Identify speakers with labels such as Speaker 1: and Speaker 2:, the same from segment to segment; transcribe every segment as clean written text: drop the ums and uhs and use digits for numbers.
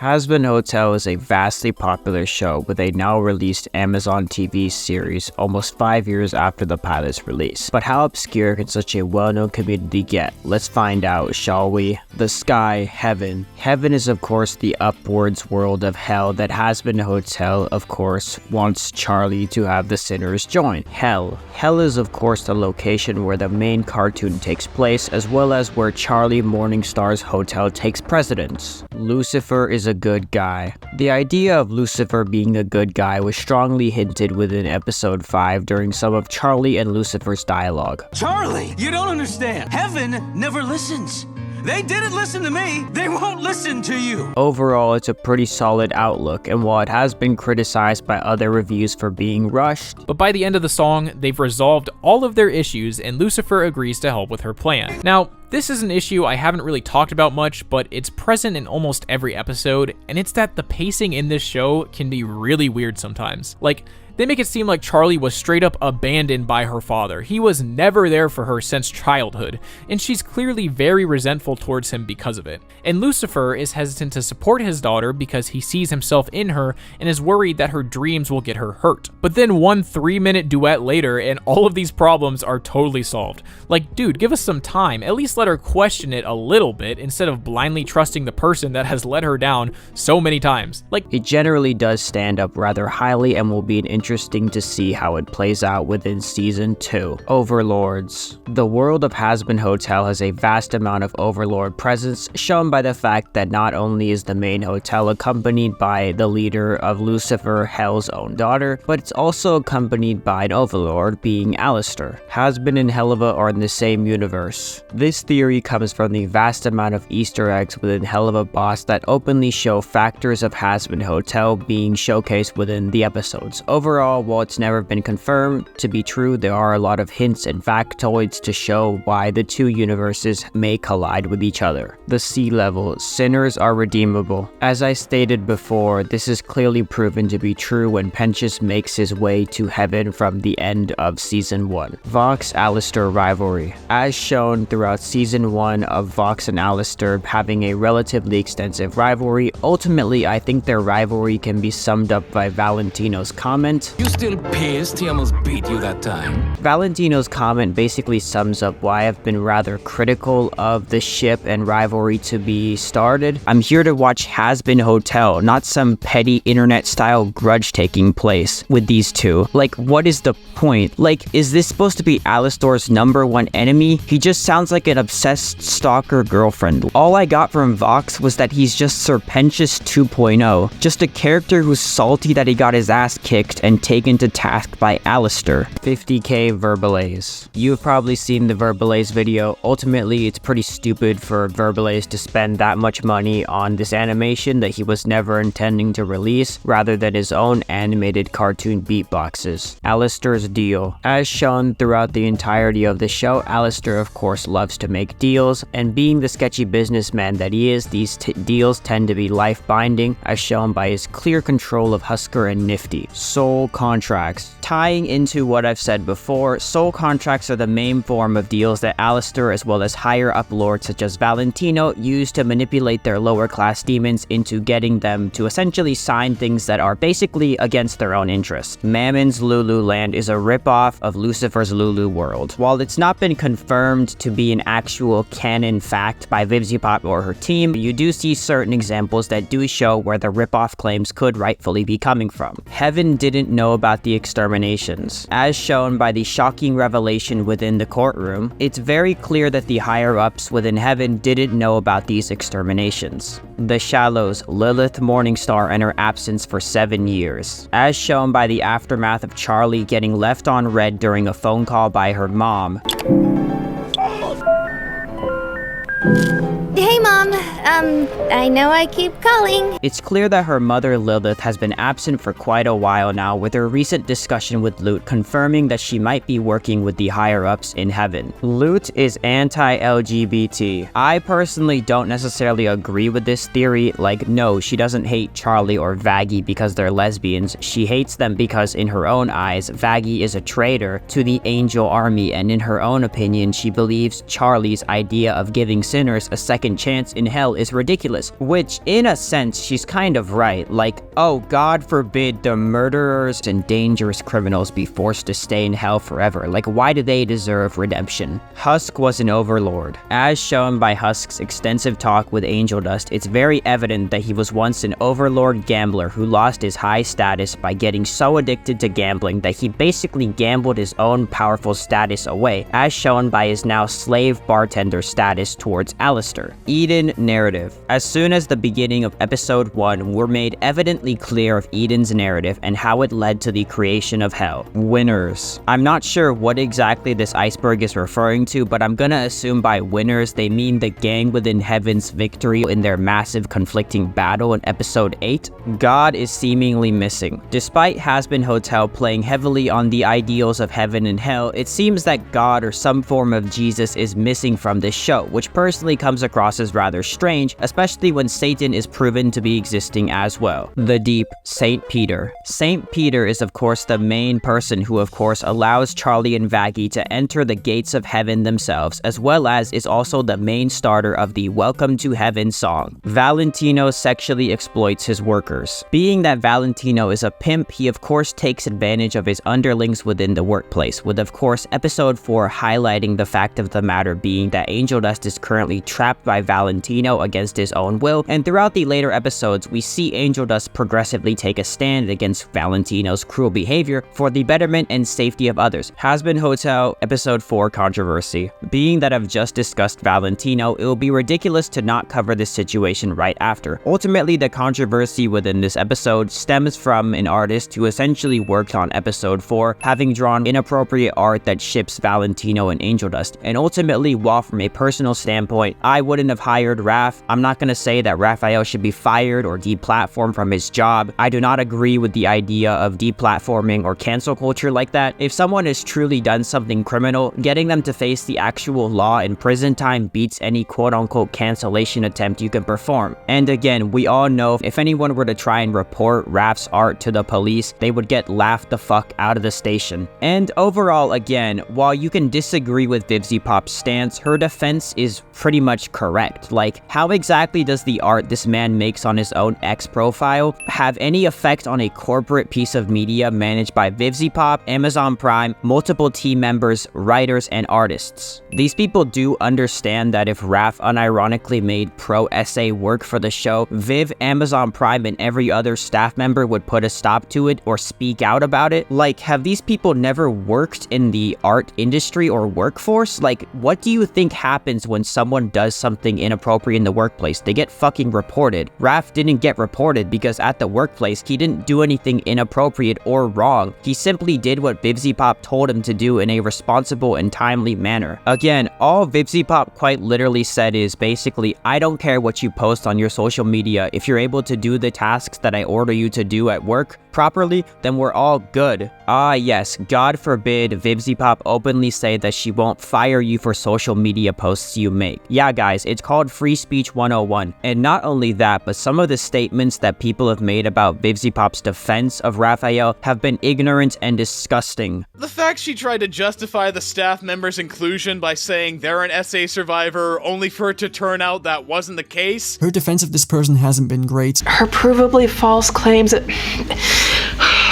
Speaker 1: Hazbin Hotel is a vastly popular show with a now released Amazon TV series almost 5 years after the pilot's release. But how obscure can such a well-known community get? Let's find out, shall we? The sky, heaven. Heaven is of course the upwards world of hell that Hazbin Hotel of course wants Charlie to have the sinners join. Hell. Hell is of course the location where the main cartoon takes place, as well as where Charlie Morningstar's hotel takes precedence. Lucifer is a good guy. The idea of Lucifer being a good guy was strongly hinted within episode 5 during some of Charlie and Lucifer's dialogue.
Speaker 2: Charlie, you don't understand. Heaven never listens. They didn't listen to me, they won't listen to you.
Speaker 1: Overall, it's a pretty solid outlook, and while it has been criticized by other reviews for being rushed,
Speaker 3: but by the end of the song, they've resolved all of their issues and Lucifer agrees to help with her plan. Now, this is an issue I haven't really talked about much, but it's present in almost every episode, and it's that the pacing in this show can be really weird sometimes. Like, they make it seem like Charlie was straight up abandoned by her father. He was never there for her since childhood, and she's clearly very resentful towards him because of it. And Lucifer is hesitant to support his daughter because he sees himself in her and is worried that her dreams will get her hurt. But then one 3-minute duet later and all of these problems are totally solved. Like, dude, give us some time. At least let her question it a little bit instead of blindly trusting the person that has let her down so many times. Like,
Speaker 1: it generally does stand up rather highly and will be an interesting to see how it plays out within season 2. Overlords. The world of Hazbin Hotel has a vast amount of overlord presence, shown by the fact that not only is the main hotel accompanied by the leader of Lucifer, Hell's own daughter, but it's also accompanied by an overlord, being Alastor. Hazbin and Helluva are in the same universe. This theory comes from the vast amount of Easter eggs within Helluva Boss that openly show factors of Hazbin Hotel being showcased within the episodes. Overall, while it's never been confirmed to be true, there are a lot of hints and factoids to show why the two universes may collide with each other. The sea level. Sinners are redeemable. As I stated before, this is clearly proven to be true when Pentinous makes his way to heaven from the end of season 1. Vox Alastor Rivalry. As shown throughout season 1 of Vox and Alastor having a relatively extensive rivalry, ultimately I think their rivalry can be summed up by Valentino's comment.
Speaker 4: You still pissed? He almost beat you that time.
Speaker 1: Valentino's comment basically sums up why I've been rather critical of the ship and rivalry to be started. I'm here to watch Hazbin Hotel, not some petty internet-style grudge taking place with these two. Like, what is the point? Like, is this supposed to be Alastor's #1 enemy? He just sounds like an obsessed stalker girlfriend. All I got from Vox was that he's just Sir Pentinous 2.0, just a character who's salty that he got his ass kicked and taken to task by Alastor. 50k Verbalase. You've probably seen the Verbalase video. Ultimately, it's pretty stupid for Verbalase to spend that much money on this animation that he was never intending to release, rather than his own animated cartoon beatboxes. Alastor's deal. As shown throughout the entirety of the show, Alastor of course loves to make deals, and being the sketchy businessman that he is, these deals tend to be life-binding, as shown by his clear control of Husker and Nifty. Soul contracts. Tying into what I've said before, soul contracts are the main form of deals that Alastor as well as higher up lords such as Valentino use to manipulate their lower class demons into getting them to essentially sign things that are basically against their own interests. Mammon's Lulu Land is a ripoff of Lucifer's Lulu World. While it's not been confirmed to be an actual canon fact by Vivziepop or her team, you do see certain examples that do show where the ripoff claims could rightfully be coming from. Heaven didn't know about the Exterminations. As shown by the shocking revelation within the courtroom, it's very clear that the higher-ups within Heaven didn't know about these Exterminations. The Shallows, Lilith Morningstar and her absence for 7 years. As shown by the aftermath of Charlie getting left on red during a phone call by her mom.
Speaker 5: Hey Mom, I know I keep calling.
Speaker 1: It's clear that her mother Lilith has been absent for quite a while now, with her recent discussion with Lute confirming that she might be working with the higher-ups in Heaven. Lute is anti-LGBT. I personally don't necessarily agree with this theory. Like, no, she doesn't hate Charlie or Vaggie because they're lesbians. She hates them because in her own eyes, Vaggie is a traitor to the Angel Army, and in her own opinion, she believes Charlie's idea of giving sinners a second chance in hell Hell is ridiculous, which in a sense she's kind of right. Like, oh, God forbid the murderers and dangerous criminals be forced to stay in hell forever. Like, why do they deserve redemption? Husk was an overlord. As shown by Husk's extensive talk with Angel Dust, it's very evident that he was once an overlord gambler who lost his high status by getting so addicted to gambling that he basically gambled his own powerful status away, as shown by his now slave bartender status towards Alastor. Eden narrative. As soon as the beginning of episode 1, we're made evidently clear of Eden's narrative and how it led to the creation of hell. Winners. I'm not sure what exactly this iceberg is referring to, but I'm gonna assume by winners they mean the gang within heaven's victory in their massive conflicting battle in episode 8. God is seemingly missing. Despite Hazbin Hotel playing heavily on the ideals of heaven and hell, it seems that God or some form of Jesus is missing from this show, which personally comes across as rather strange, especially when Satan is proven to be existing as well. The Deep, Saint Peter. Saint Peter is of course the main person who of course allows Charlie and Vaggie to enter the gates of heaven themselves, as well as is also the main starter of the Welcome to Heaven song. Valentino sexually exploits his workers. Being that Valentino is a pimp, he of course takes advantage of his underlings within the workplace, with of course episode 4 highlighting the fact of the matter being that Angel Dust is currently trapped by Valentino against his own will, and throughout the later episodes we see Angel Dust progressively take a stand against Valentino's cruel behavior for the betterment and safety of others. Hazbin Hotel, episode 4, Controversy. Being that I've just discussed Valentino, it will be ridiculous to not cover this situation right after. Ultimately, the controversy within this episode stems from an artist who essentially worked on episode 4, having drawn inappropriate art that ships Valentino and Angel Dust, and ultimately, while from a personal standpoint, I wouldn't have hired Raph. I'm not gonna say that Raphael should be fired or deplatformed from his job. I do not agree with the idea of deplatforming or cancel culture like that. If someone has truly done something criminal, getting them to face the actual law in prison time beats any quote-unquote cancellation attempt you can perform. And again, we all know if anyone were to try and report Raph's art to the police, they would get laughed the fuck out of the station. And overall, again, while you can disagree with VivziePop's stance, her defense is pretty much correct. Like, how exactly does the art this man makes on his own X profile have any effect on a corporate piece of media managed by VivziePop, Amazon Prime, multiple team members, writers, and artists? These people do understand that if Raph unironically made pro-essay work for the show, Viv, Amazon Prime, and every other staff member would put a stop to it or speak out about it. Like, have these people never worked in the art industry or workforce? Like, what do you think happens when someone does something inappropriate in the workplace? They get fucking reported. Raph didn't get reported because at the workplace, he didn't do anything inappropriate or wrong. He simply did what VivziePop told him to do in a responsible and timely manner. Again, all VivziePop quite literally said is basically, I don't care what you post on your social media. If you're able to do the tasks that I order you to do at work properly, then we're all good. Ah yes, God forbid VivziePop openly say that she won't fire you for social media posts you make. Yeah guys, it's called Free Speech 101. And not only that, but some of the statements that people have made about VivziePop's defense of Raphael have been ignorant and disgusting.
Speaker 6: The fact she tried to justify the staff members' inclusion by saying they're an SA survivor only for it to turn out that wasn't the case.
Speaker 7: Her defense of this person hasn't been great.
Speaker 8: Her provably false claims that...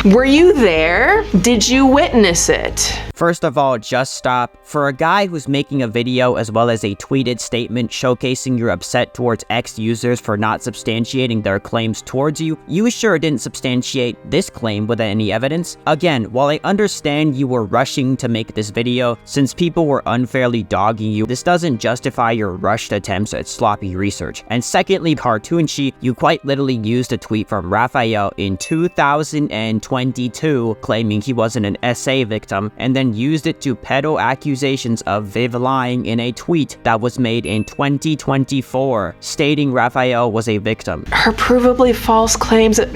Speaker 8: Were you there? Did you witness it?
Speaker 1: First of all, just stop. For a guy who's making a video as well as a tweeted statement showcasing you're upset towards X users for not substantiating their claims towards you, you sure didn't substantiate this claim with any evidence. Again, while I understand you were rushing to make this video, since people were unfairly dogging you, this doesn't justify your rushed attempts at sloppy research. And secondly, cartoonshi, you quite literally used a tweet from Raphael in 2022 claiming he wasn't an SA victim, and then used it to peddle accusations of Viv lying in a tweet that was made in 2024, stating Raphael was a victim.
Speaker 8: Her provably false claims that...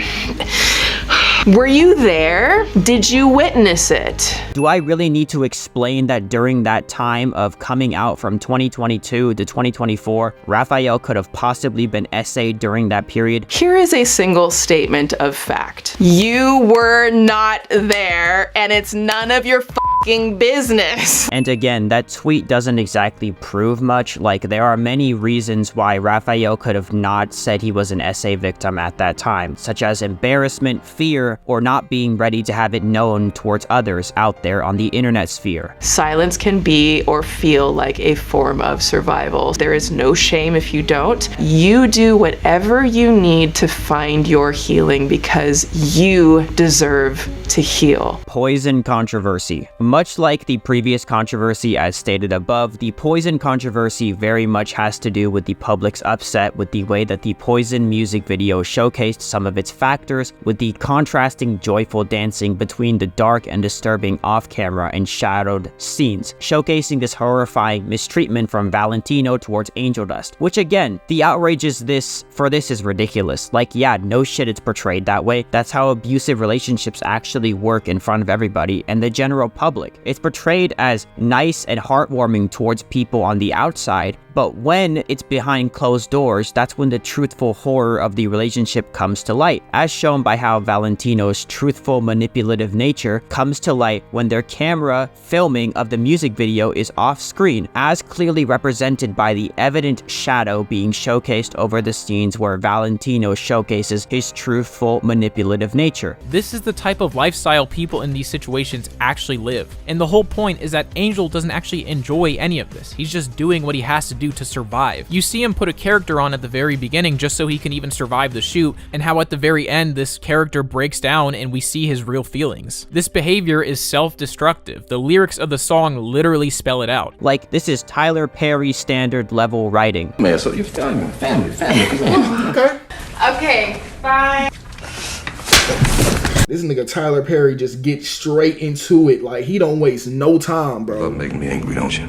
Speaker 8: Were you there? Did you witness it?
Speaker 1: Do I really need to explain that during that time of coming out from 2022 to 2024, Raphael could have possibly been SA during that period?
Speaker 8: Here is a single statement of fact. You were not there, and it's none of your fucking business.
Speaker 1: And again, that tweet doesn't exactly prove much. Like, there are many reasons why Raphael could have not said he was an SA victim at that time, such as embarrassment, fear, or not being ready to have it known towards others out there on the internet sphere.
Speaker 8: Silence can be or feel like a form of survival. There is no shame if you don't. You do whatever you need to find your healing because you deserve to heal.
Speaker 1: Poison controversy. Much like the previous controversy as stated above, the poison controversy very much has to do with the public's upset with the way that the Poison music video showcased some of its factors, with the contrasting joyful dancing between the dark and disturbing off-camera and shadowed scenes, showcasing this horrifying mistreatment from Valentino towards Angel Dust, which again, the outrage is this is ridiculous. Like, yeah, no shit it's portrayed that way. That's how abusive relationships actually work in front of everybody and the general public. It's portrayed as nice and heartwarming towards people on the outside, but when it's behind closed doors, that's when the truthful horror of the relationship comes to light, as shown by how Valentino's truthful manipulative nature comes to light when their camera filming of the music video is off screen, as clearly represented by the evident shadow being showcased over the scenes where Valentino showcases his truthful manipulative nature.
Speaker 3: This is the type of lifestyle people in these situations actually live, and the whole point is that Angel doesn't actually enjoy any of this. He's just doing what he has to do to survive. You see him put a character on at the very beginning just so he can even survive the shoot, and how at the very end this character breaks down and we see his real feelings. This behavior is self-destructive. The lyrics of the song literally spell it out.
Speaker 1: Like, this is Tyler Perry standard level writing.
Speaker 9: Man, so you're family.
Speaker 8: Okay, bye.
Speaker 10: This nigga Tyler Perry just gets straight into it. Like, he don't waste no time, bro.
Speaker 9: Love making me angry, don't you?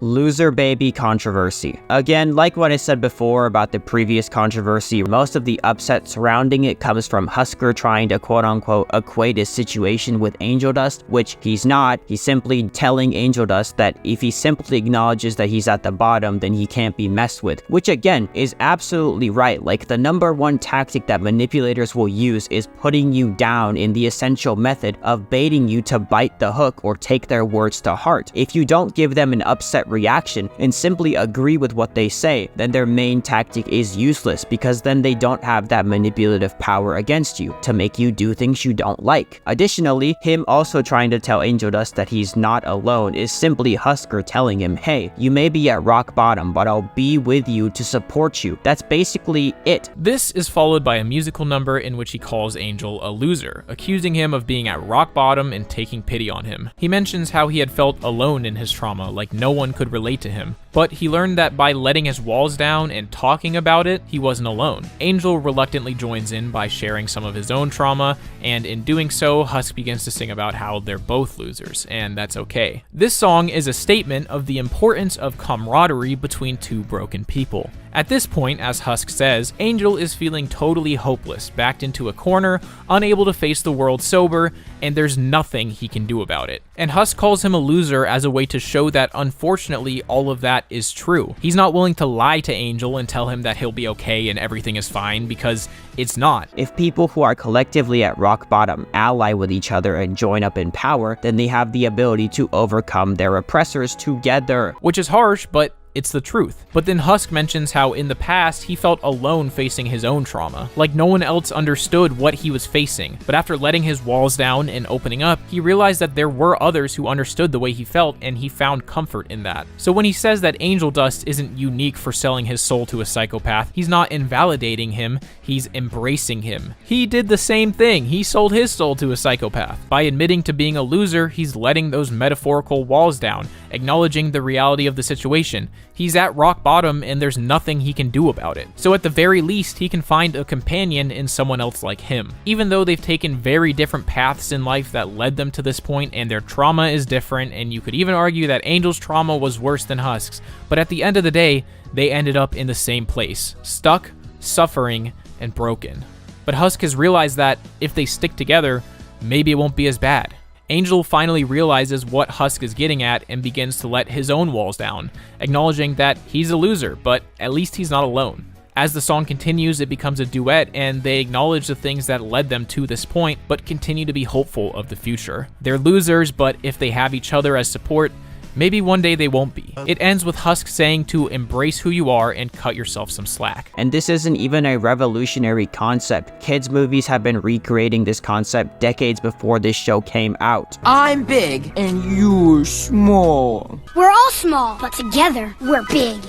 Speaker 1: Loser baby controversy. Again, like what I said before about the previous controversy, most of the upset surrounding it comes from Husker trying to quote-unquote equate his situation with Angel Dust, which he's not. He's simply telling Angel Dust that if he simply acknowledges that he's at the bottom, then he can't be messed with, which again is absolutely right. Like, the #1 tactic that manipulators will use is putting you down in the essential method of baiting you to bite the hook or take their words to heart. If you don't give them an upset reaction and simply agree with what they say, then their main tactic is useless, because then they don't have that manipulative power against you to make you do things you don't like. Additionally, him also trying to tell Angel Dust that he's not alone is simply Husker telling him, hey, you may be at rock bottom, but I'll be with you to support you. That's basically it.
Speaker 3: This is followed by a musical number in which he calls Angel a loser, accusing him of being at rock bottom and taking pity on him. He mentions how he had felt alone in his trauma, like no one could relate to him, but he learned that by letting his walls down and talking about it, he wasn't alone. Angel reluctantly joins in by sharing some of his own trauma, and in doing so, Husk begins to sing about how they're both losers, and that's okay. This song is a statement of the importance of camaraderie between two broken people. At this point, as Husk says, Angel is feeling totally hopeless, backed into a corner, unable to face the world sober, and there's nothing he can do about it. And Husk calls him a loser as a way to show that unfortunately all of that is true. He's not willing to lie to Angel and tell him that he'll be okay and everything is fine, because it's not.
Speaker 1: If people who are collectively at rock bottom ally with each other and join up in power, then they have the ability to overcome their oppressors together.
Speaker 3: Which is harsh, but it's the truth. But then Husk mentions how in the past he felt alone facing his own trauma, like no one else understood what he was facing. But after letting his walls down and opening up, he realized that there were others who understood the way he felt, and he found comfort in that. So when he says that Angel Dust isn't unique for selling his soul to a psychopath, he's not invalidating him, he's embracing him. He did the same thing. He sold his soul to a psychopath. By admitting to being a loser, he's letting those metaphorical walls down, acknowledging the reality of the situation. He's at rock bottom and there's nothing he can do about it. So at the very least, he can find a companion in someone else like him. Even though they've taken very different paths in life that led them to this point, and their trauma is different, and you could even argue that Angel's trauma was worse than Husk's, but at the end of the day, they ended up in the same place, stuck, suffering, and broken. But Husk has realized that if they stick together, maybe it won't be as bad. Angel finally realizes what Husk is getting at and begins to let his own walls down, acknowledging that he's a loser, but at least he's not alone. As the song continues, it becomes a duet, and they acknowledge the things that led them to this point, but continue to be hopeful of the future. They're losers, but if they have each other as support, maybe one day they won't be. It ends with Husk saying to embrace who you are and cut yourself some slack.
Speaker 1: And this isn't even a revolutionary concept. Kids' movies have been recreating this concept decades before this show came out.
Speaker 11: I'm big and you're small.
Speaker 12: We're all small, but together we're big.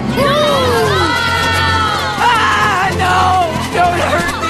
Speaker 11: Ah, no! Don't hurt me!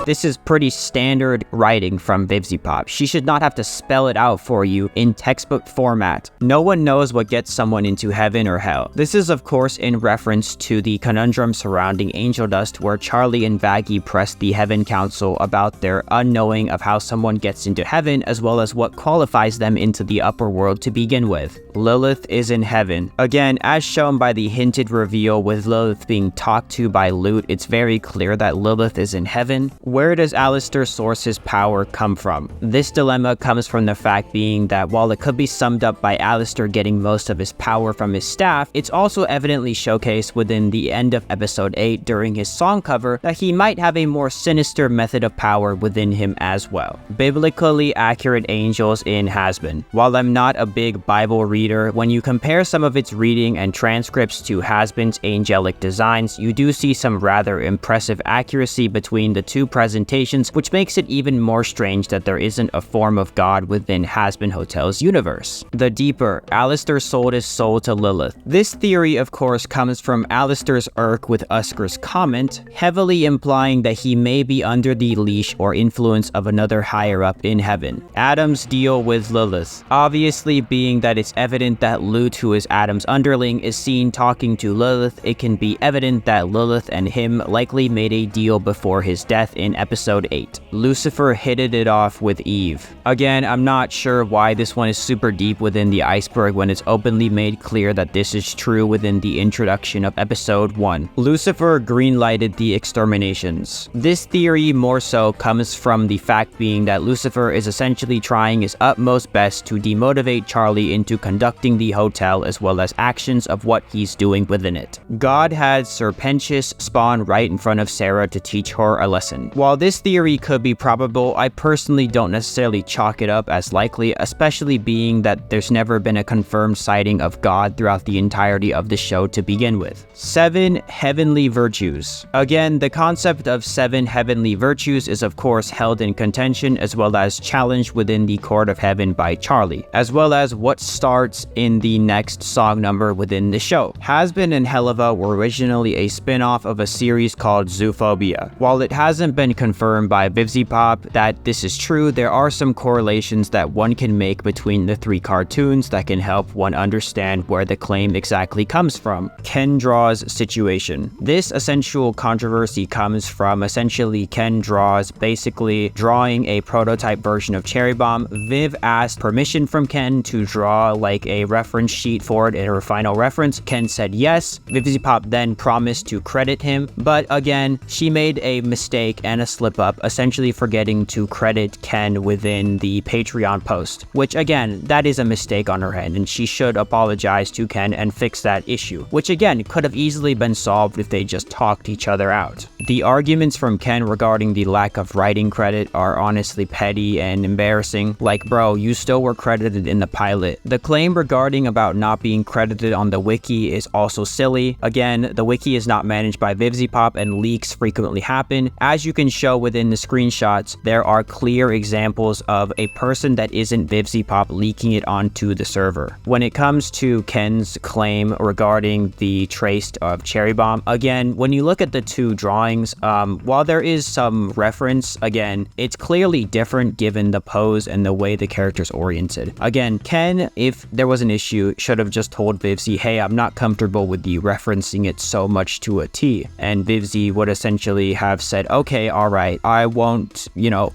Speaker 1: This is pretty standard writing from VivziePop. She should not have to spell it out for you in textbook format. No one knows what gets someone into heaven or hell. This is of course in reference to the conundrum surrounding Angel Dust, where Charlie and Vaggie pressed the Heaven Council about their unknowing of how someone gets into heaven, as well as what qualifies them into the upper world to begin with. Lilith is in heaven. Again, as shown by the hinted reveal with Lilith being talked to by Lute, it's very clear that Lilith is in heaven. Where does Alastor source his power come from? This dilemma comes from the fact being that while it could be summed up by Alastor getting most of his power from his staff, it's also evidently showcased within the end of episode 8 during his song cover that he might have a more sinister method of power within him as well. Biblically accurate angels in Hazbin. While I'm not a big Bible reader, when you compare some of its reading and transcripts to Hazbin's angelic designs, you do see some rather impressive accuracy between the two presentations, which makes it even more strange that there isn't a form of God within Hazbin Hotel's universe. The deeper, Alastor Sold is sold to Lilith. This theory, of course, comes from Alastor's irk with Usker's comment, heavily implying that he may be under the leash or influence of another higher-up in heaven. Adam's deal with Lilith. Obviously, being that it's evident that Lute, who is Adam's underling, is seen talking to Lilith, it can be evident that Lilith and him likely made a deal before his death in episode 8. Lucifer hit it off with Eve. Again, I'm not sure why this one is super deep within the Iceberg when it's openly made clear that this is true within the introduction of episode 1. Lucifer greenlighted the Exterminations. This theory more so comes from the fact being that Lucifer is essentially trying his utmost best to demotivate Charlie into conducting the hotel, as well as actions of what he's doing within it. God had Sir Pentinous spawn right in front of Sera to teach her a lesson. While this theory could be probable, I personally don't necessarily chalk it up as likely, especially being that there's never been a confirmed sighting of God throughout the entirety of the show to begin with. 7 heavenly virtues. Again, the concept of 7 heavenly virtues is of course held in contention, as well as challenged within the court of heaven by Charlie, as well as what starts in the next song number within the show. Hazbin and Helluva were originally a spin-off of a series called Zoophobia. While it hasn't been confirmed by VivziePop that this is true, there are some correlations that one can make between the 3 cartoons that can help one understand where the claim exactly comes from. KenDraws Situation. This essential controversy comes from essentially KenDraws basically drawing a prototype version of Cherry Bomb. Viv asked permission from Ken to draw like a reference sheet for it in her final reference. Ken said yes. VivziePop then promised to credit him, but again, she made a mistake and a slip up, essentially forgetting to credit Ken within the Patreon post, which again, that is a mistake on her end, and she should apologize to Ken and fix that issue, which again, could have easily been solved if they just talked each other out. The arguments from Ken regarding the lack of writing credit are honestly petty and embarrassing. Like, bro, you still were credited in the pilot. The claim regarding about not being credited on the wiki is also silly. Again, the wiki is not managed by VivziePop and leaks frequently happen. As you can show within the screenshots, there are clear examples of a person that isn't VivziePop leaking it onto the server. When it comes to Ken's claim regarding the trace of Cherry Bomb, again, when you look at the 2 drawings, while there is some reference, again, it's clearly different given the pose and the way the character's oriented. Again, Ken, if there was an issue, should have just told Vivzie, hey, I'm not comfortable with you referencing it so much to a T, and Vivzie would essentially have said, okay, alright, I won't,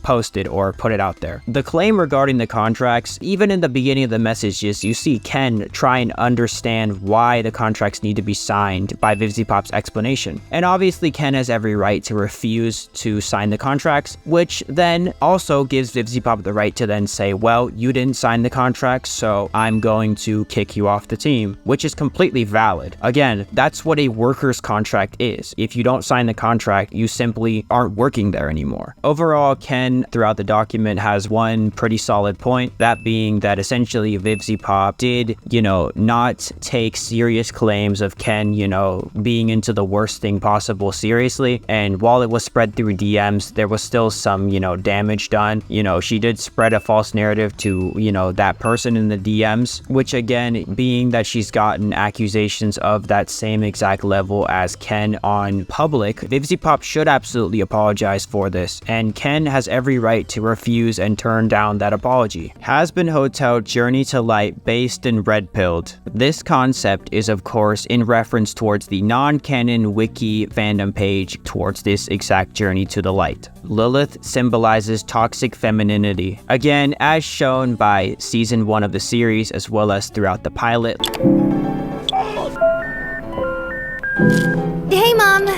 Speaker 1: post it or put it out there. The claim regarding the contracts, even in the beginning of the messages, you see Ken try and understand why the contracts need to be signed by VivziePop's explanation. And obviously Ken has every right to refuse to sign the contracts, which then also gives VivziePop the right to then say, well, you didn't sign the contracts, so I'm going to kick you off the team, which is completely valid. Again, that's what a worker's contract is. If you don't sign the contract, you simply aren't working there anymore. Overall, Ken, throughout the document, has one pretty solid point, that being that essentially VivziePop did, not take serious claims of Ken, being into the worst thing possible seriously. And while it was spread through DMs, there was still some, damage done. She did spread a false narrative to, that person in the DMs, which again, being that she's gotten accusations of that same exact level as Ken on public, VivziePop should absolutely apologize for this, and Ken has every right to refuse and turn down that apology. Hazbin Hotel Journey to Light based in Redpilled. This concept is of course in reference towards the non-canon wiki fandom page towards this exact journey to the light. Lilith symbolizes toxic femininity. Again, as shown by season 1 of the series as well as throughout the pilot.
Speaker 5: Hey, Mom.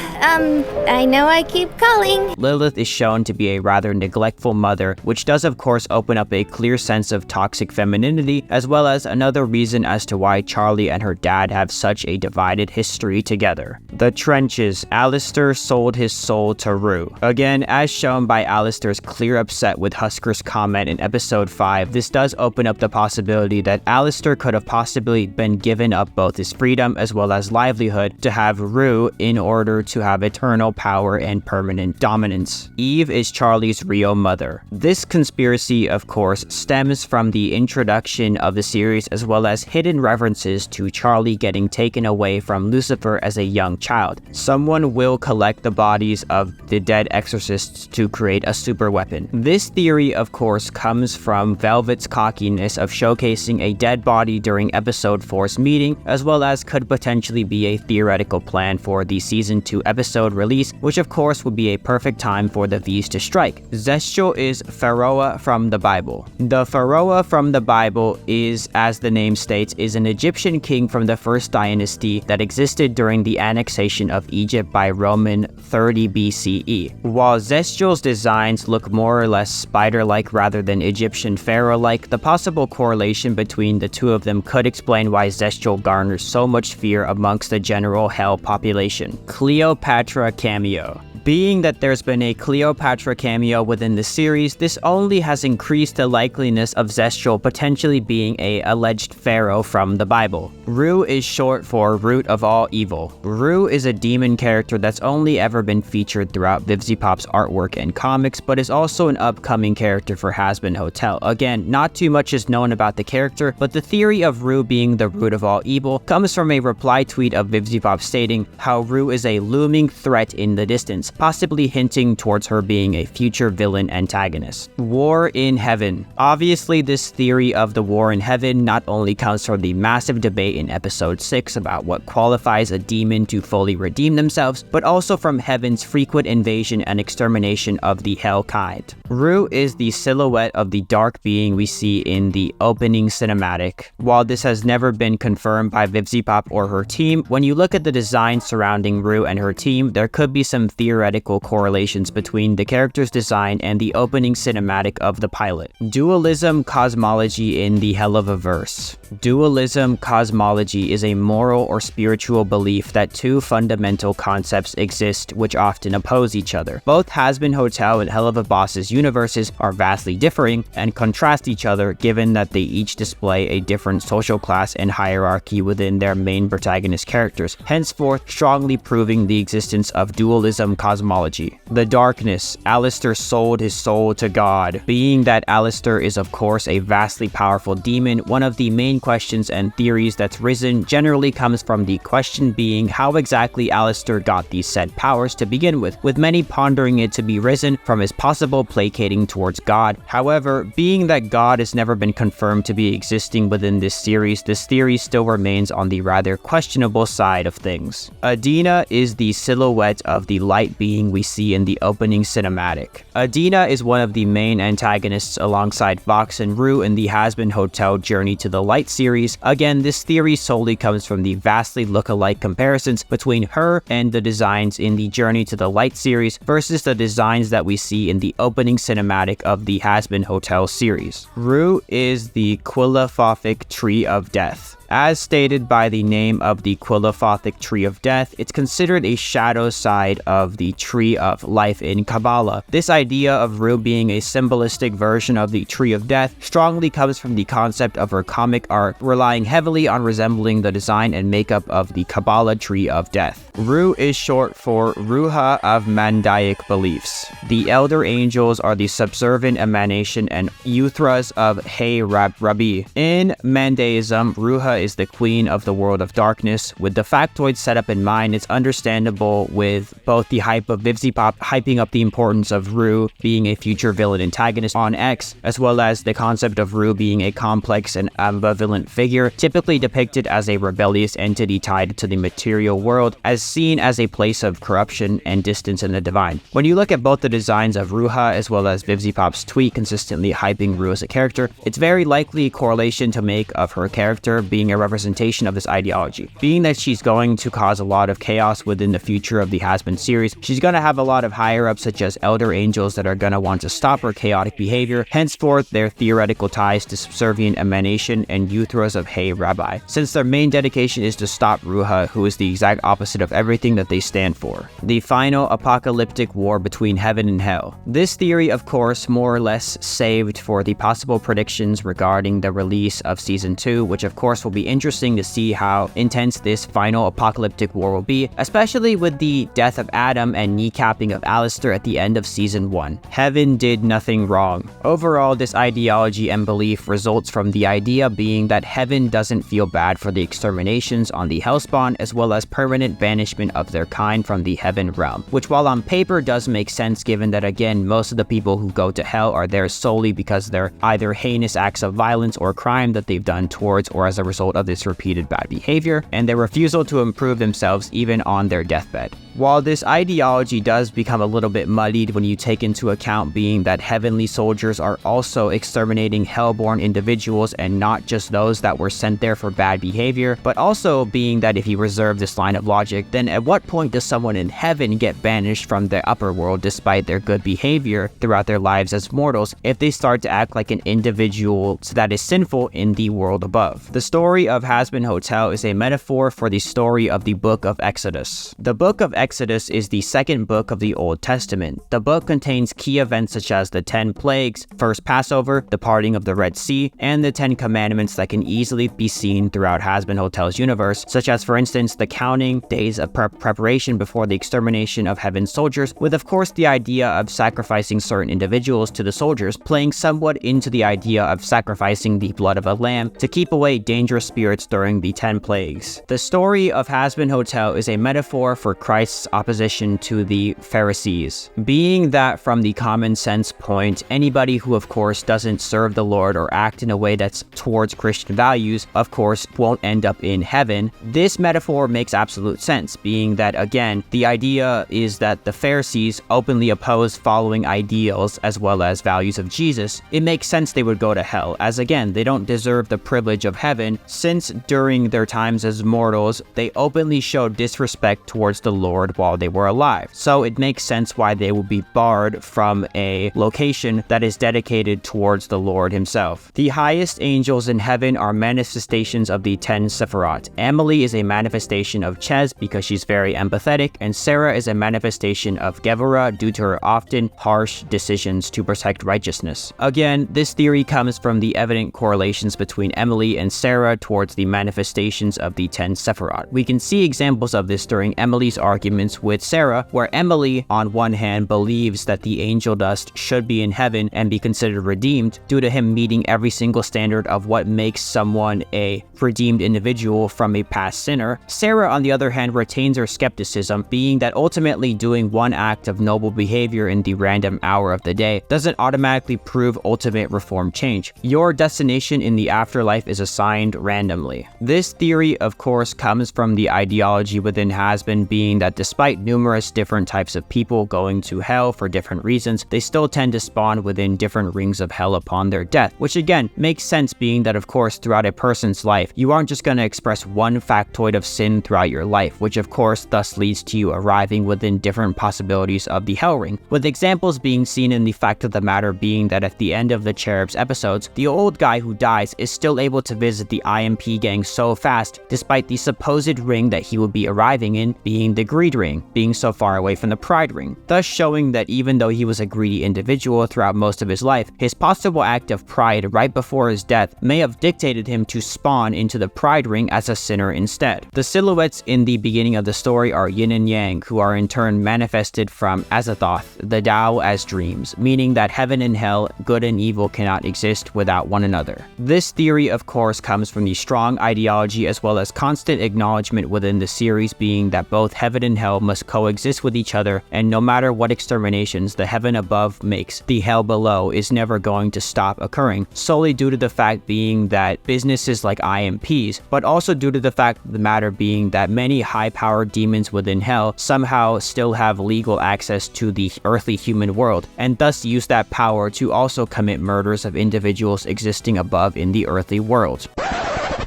Speaker 5: I know I keep calling.
Speaker 1: Lilith is shown to be a rather neglectful mother, which does of course open up a clear sense of toxic femininity, as well as another reason as to why Charlie and her dad have such a divided history together. The trenches. Alastor sold his soul to Rue. Again, as shown by Alastor's clear upset with Husker's comment in episode 5, this does open up the possibility that Alastor could have possibly been given up both his freedom as well as livelihood to have Rue in order to have eternal power and permanent dominance. Eve is Charlie's real mother. This conspiracy, of course, stems from the introduction of the series as well as hidden references to Charlie getting taken away from Lucifer as a young child. Someone will collect the bodies of the dead exorcists to create a super weapon. This theory, of course, comes from Velvet's cockiness of showcasing a dead body during episode 4's meeting, as well as could potentially be a theoretical plan for the season 2 episode release, which of course would be a perfect time for the V's to strike. Zestial is Pharaoh from the Bible. The Pharaoh from the Bible is, as the name states, is an Egyptian king from the first dynasty that existed during the annexation of Egypt by Roman 30 BCE. While Zestial's designs look more or less spider-like rather than Egyptian pharaoh-like, the possible correlation between the two of them could explain why Zestial garners so much fear amongst the general Hell population. Cleopatra Cameo. Being that there's been a Cleopatra cameo within the series, this only has increased the likeliness of Zestial potentially being a alleged pharaoh from the Bible. Rue is short for root of all evil. Rue is a demon character that's only ever been featured throughout VivziePop's artwork and comics, but is also an upcoming character for Hazbin Hotel. Again, not too much is known about the character, but the theory of Rue being the root of all evil comes from a reply tweet of VivziePop stating how Rue is a looming threat in the distance, possibly hinting towards her being a future villain antagonist. War in Heaven. Obviously, this theory of the war in heaven not only comes from the massive debate in episode 6 about what qualifies a demon to fully redeem themselves, but also from heaven's frequent invasion and extermination of the hell kind. Rue is the silhouette of the dark being we see in the opening cinematic. While this has never been confirmed by VivziePop or her team, when you look at the design surrounding Rue and her team, there could be some theoretical correlations between the character's design and the opening cinematic of the pilot. Dualism cosmology in the Helluva verse. Dualism cosmology is a moral or spiritual belief that two fundamental concepts exist which often oppose each other. Both Hazbin Hotel and Helluva Boss's universes are vastly differing and contrast each other, given that they each display a different social class and hierarchy within their main protagonist characters, henceforth strongly proving the existence of dualism cosmology. The darkness. Alastor sold his soul to God. Being that Alastor is of course a vastly powerful demon, one of the main questions and theories that's risen generally comes from the question being how exactly Alastor got these said powers to begin with many pondering it to be risen from his possible placating towards God. However, being that God has never been confirmed to be existing within this series, this theory still remains on the rather questionable side of things. Adina is the silhouette of the light being we see in the opening cinematic. Adina is one of the main antagonists alongside Vox and Ru in the Hazbin Hotel Journey to the Light series. Again, this theory solely comes from the vastly look-alike comparisons between her and the designs in the Journey to the Light series versus the designs that we see in the opening cinematic of the Hazbin Hotel series. Ru is the Quilafothic Tree of Death. As stated by the name of the Quilafothic Tree of Death, it's considered a shadow side of the Tree of Life in Kabbalah. This idea of Ru being a symbolistic version of the Tree of Death strongly comes from the concept of her comic art, relying heavily on resembling the design and makeup of the Kabbalah Tree of Death. Ru is short for Ruha of Mandaic Beliefs. The elder angels are the subservient emanation and Uthras of Hayyi Rabbi. In Mandaism, Ruha is the queen of the world of darkness. With the factoid setup in mind, it's understandable with both the hype of Vivzipop hyping up the importance of Ru being a future villain antagonist on X, as well as the concept of Ru being a complex and ambivalent figure, typically depicted as a rebellious entity tied to the material world, as seen as a place of corruption and distance in the divine. When you look at both the designs of Ruha as well as Vivzipop's tweet consistently hyping Ru as a character, it's very likely a correlation to make of her character being a representation of this ideology. Being that she's going to cause a lot of chaos within the future of the Hazbin series, she's going to have a lot of higher-ups such as elder angels that are going to want to stop her chaotic behavior, henceforth their theoretical ties to subservient emanation and Uthras of Hayyi Rabbi, since their main dedication is to stop Ruha, who is the exact opposite of everything that they stand for. The final apocalyptic war between heaven and hell. This theory, of course, more or less saved for the possible predictions regarding the release of Season 2, which of course will be interesting to see how intense this final apocalyptic war will be, especially with the death of Adam and kneecapping of Alastor at the end of Season 1. Heaven did nothing wrong. Overall, this ideology and belief results from the idea being that heaven doesn't feel bad for the exterminations on the Hellspawn, as well as permanent banishment of their kind from the heaven realm, which while on paper does make sense given that again most of the people who go to hell are there solely because they're either heinous acts of violence or crime that they've done towards or as a result of this repeated bad behavior, and their refusal to improve themselves even on their deathbed. While this ideology does become a little bit muddied when you take into account being that heavenly soldiers are also exterminating hellborn individuals and not just those that were sent there for bad behavior, but also being that if you reserve this line of logic, then at what point does someone in heaven get banished from the upper world despite their good behavior throughout their lives as mortals if they start to act like an individual that is sinful in the world above? The story of Hazbin Hotel is a metaphor for the story of the Book of Exodus. The Book of Exodus is the second book of the Old Testament. The book contains key events such as the 10 plagues, first Passover, the parting of the Red Sea, and the 10 commandments that can easily be seen throughout Hazbin Hotel's universe, such as for instance the counting days of preparation before the extermination of heaven's soldiers, with of course the idea of sacrificing certain individuals to the soldiers, playing somewhat into the idea of sacrificing the blood of a lamb to keep away dangerous spirits during the 10 plagues. The story of Hazbin Hotel is a metaphor for Christ's opposition to the Pharisees, being that from the common sense point, anybody who of course doesn't serve the Lord or act in a way that's towards Christian values, of course won't end up in heaven. This metaphor makes absolute sense, being that again, the idea is that the Pharisees openly oppose following ideals as well as values of Jesus. It makes sense they would go to hell, as again, they don't deserve the privilege of heaven, since during their times as mortals, they openly showed disrespect towards the Lord while they were alive. So it makes sense why they would be barred from a location that is dedicated towards the Lord himself. The highest angels in heaven are manifestations of the 10 Sephiroth. Emily is a manifestation of Ches because she's very empathetic, and Sera is a manifestation of Gevura due to her often harsh decisions to protect righteousness. Again, this theory comes from the evident correlations between Emily and Sera towards the manifestations of the 10 Sephiroth. We can see examples of this during Emily's arguments with Sera, where Emily, on one hand, believes that the angel dust should be in heaven and be considered redeemed due to him meeting every single standard of what makes someone a redeemed individual from a past sinner. Sera, on the other hand, retains her skepticism, being that ultimately doing one act of noble behavior in the random hour of the day doesn't automatically prove ultimate reform change. Your destination in the afterlife is assigned randomly. This theory, of course, comes from the ideology within Hazbin being that despite numerous different types of people going to hell for different reasons, they still tend to spawn within different rings of hell upon their death, which again makes sense being that of course throughout a person's life, you aren't just going to express one factoid of sin throughout your life, which of course thus leads to you arriving within different possibilities of the hell ring, with examples being seen in the fact of the matter being that at the end of the Cherubs episodes, the old guy who dies is still able to visit the IMP gang so fast, despite the supposed ring that he would be arriving in being the greed ring, being so far away from the pride ring, thus showing that even though he was a greedy individual throughout most of his life, his possible act of pride right before his death may have dictated him to spawn into the pride ring as a sinner instead. The silhouettes in the beginning of the story are Yin and Yang, who are in turn manifested from Azathoth, the Tao as dreams, meaning that heaven and hell, good and evil cannot exist without one another. This theory of course comes from the strong ideology as well as constant acknowledgement within the series being that both heaven and hell must coexist with each other, and no matter what exterminations the heaven above makes, the hell below is never going to stop occurring, solely due to the fact being that businesses like IMPs, but also due to the fact of the matter being that many high-powered demons within hell somehow still have legal access to the earthly human world, and thus use that power to also commit murders of individuals existing above in the earthly world.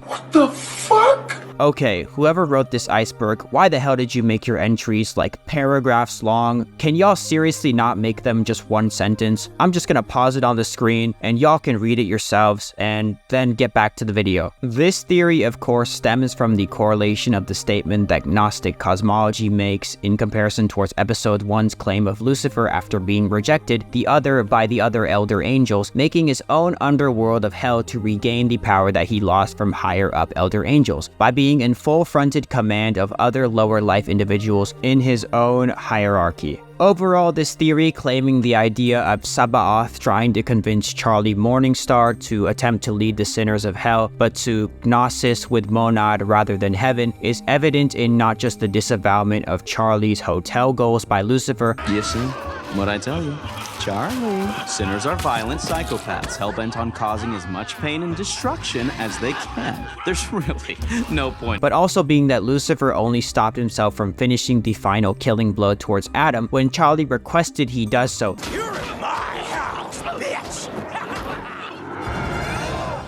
Speaker 10: What the fuck?
Speaker 1: Okay, whoever wrote this Iceberg, why the hell did you make your entries like paragraphs long? Can y'all seriously not make them just one sentence? I'm just gonna pause it on the screen and y'all can read it yourselves and then get back to the video. This theory of course stems from the correlation of the statement that Gnostic cosmology makes in comparison towards episode 1's claim of Lucifer after being rejected by the other elder angels, making his own underworld of hell to regain the power that he lost from higher up elder angels, by being in full-fronted command of other lower life individuals in his own hierarchy. Overall, this theory claiming the idea of Sabaoth trying to convince Charlie Morningstar to attempt to lead the sinners of hell, but to Gnosis with Monad rather than heaven, is evident in not just the disavowalment of Charlie's hotel goals by Lucifer.
Speaker 13: Yes, sir. What'd I tell you? Charlie. Sinners are violent psychopaths, hell-bent on causing as much pain and destruction as they can. There's really no point.
Speaker 1: But also being that Lucifer only stopped himself from finishing the final killing blow towards Adam when Charlie requested he does so.
Speaker 2: You're in my house, bitch!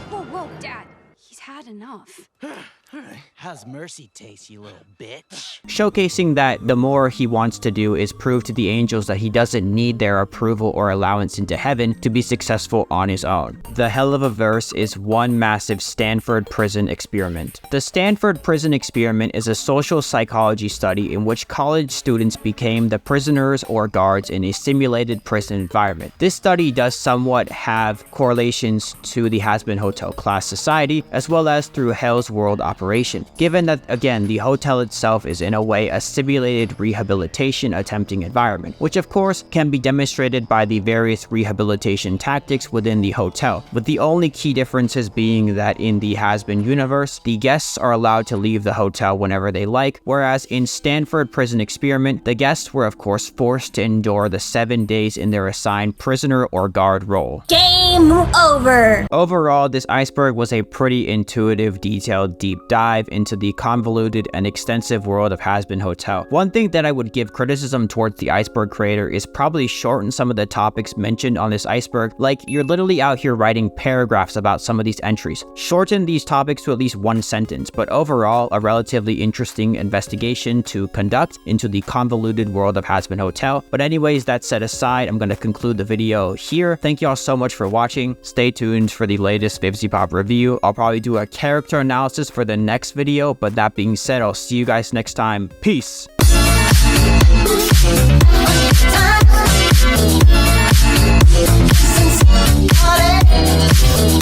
Speaker 12: Whoa, Dad. He's had enough.
Speaker 14: How's mercy taste, you little bitch?
Speaker 1: Showcasing that the more he wants to do is prove to the angels that he doesn't need their approval or allowance into heaven to be successful on his own. The hell of a verse is one massive Stanford Prison Experiment. The Stanford Prison Experiment is a social psychology study in which college students became the prisoners or guards in a simulated prison environment. This study does somewhat have correlations to the Hazbin Hotel class society as well as through Hell's World operation, given that again the hotel itself is in a way a simulated rehabilitation attempting environment, which of course can be demonstrated by the various rehabilitation tactics within the hotel, with the only key differences being that in the Hazbin universe, the guests are allowed to leave the hotel whenever they like, whereas in Stanford Prison Experiment, the guests were of course forced to endure the 7 days in their assigned prisoner or guard role.
Speaker 5: Game over!
Speaker 1: Overall, this Iceberg was a pretty intuitive, detailed, deep dive into the convoluted and extensive world of Hazbin Hotel. One thing that I would give criticism towards the Iceberg creator is probably shorten some of the topics mentioned on this Iceberg, like you're literally out here writing paragraphs about some of these entries. Shorten these topics to at least one sentence, but overall, a relatively interesting investigation to conduct into the convoluted world of Hazbin Hotel. But anyways, that set aside, I'm going to conclude the video here. Thank you all so much for watching. Stay tuned for the latest VivziePop review. I'll probably do a character analysis for the next video, but that being said, I'll see you guys next time. Peace!